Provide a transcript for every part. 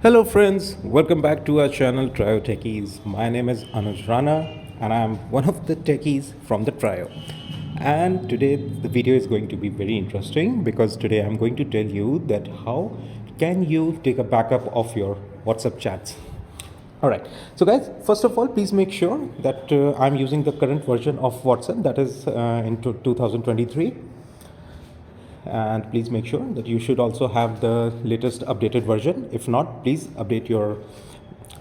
Hello friends, welcome back to our channel Trio Techies. My name is Anuj Rana and I am one of the techies from the Trio. And today the video is going to be very interesting because today I'm going to tell you that how can you take a backup of your WhatsApp chats. Alright, so guys, first of all, please make sure that I'm using the current version of WhatsApp, that is in 2023. And please make sure that you should also have the latest updated version. If not, please update your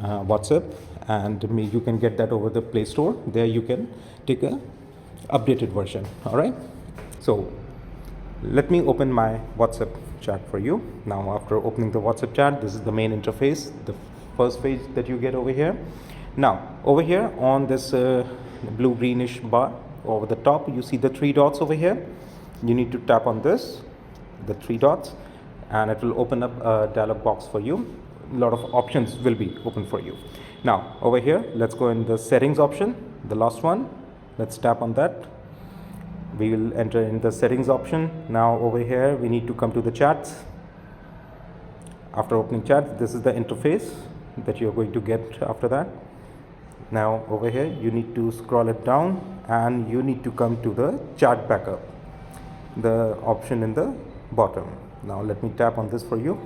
WhatsApp, and you can get that over the Play Store. There you can take a updated version. All right, so let me open my WhatsApp chat for you. Now after opening the WhatsApp chat, this is the main interface, the first page that you get over here. Now over here on this blue greenish bar over the top, you see the three dots over here. You need to tap on this, the three dots, and it will open up a dialog box for you. A lot of options will be open for you. Now over here, let's go in the settings option, the last one. Let's tap on that. We will enter in the settings option. Now over here we need to come to the chats. After opening chat, this is the interface that you're going to get after that. Now over here you need to scroll it down and you need to come to the chat backup, the option in the bottom. Now let me tap on this for you.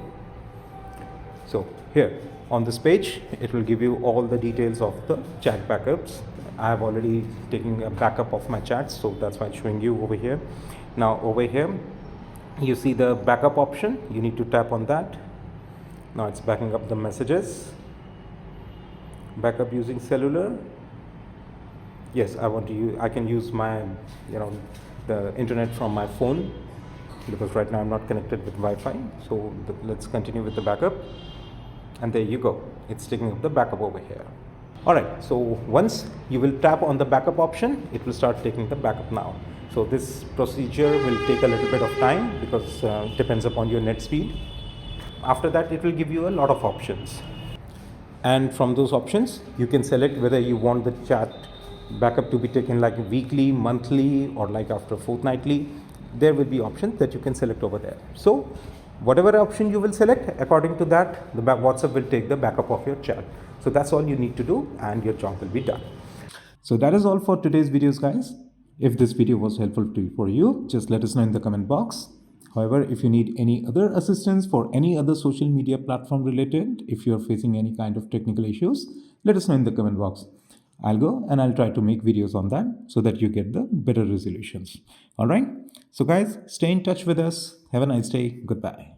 So here on this page, it will give you all the details of the chat backups. I have already taken a backup of my chats, so that's why I'm showing you over here. Now over here you see the backup option. You need to tap on that. Now it's backing up the messages. Backup using cellular. Yes, I can use my the internet from my phone, because right now I'm not connected with Wi-Fi. So let's continue with the backup, and there you go, it's taking up the backup over here. Alright, so once you will tap on the backup option, it will start taking the backup now. So this procedure will take a little bit of time because it depends upon your net speed. After that, it will give you a lot of options, and from those options you can select whether you want the chat backup to be taken like weekly, monthly, or like after fortnightly. There will be options that you can select over there. So whatever option you will select, according to that, the WhatsApp will take the backup of your chat. So that's all you need to do, and your job will be done. So that is all for today's videos, guys. If this video was helpful for you, just let us know in the comment box. However, if you need any other assistance for any other social media platform related, if you are facing any kind of technical issues, let us know in the comment box. I'll go and I'll try to make videos on that so that you get the better resolutions. All right. So guys, stay in touch with us. Have a nice day. Goodbye.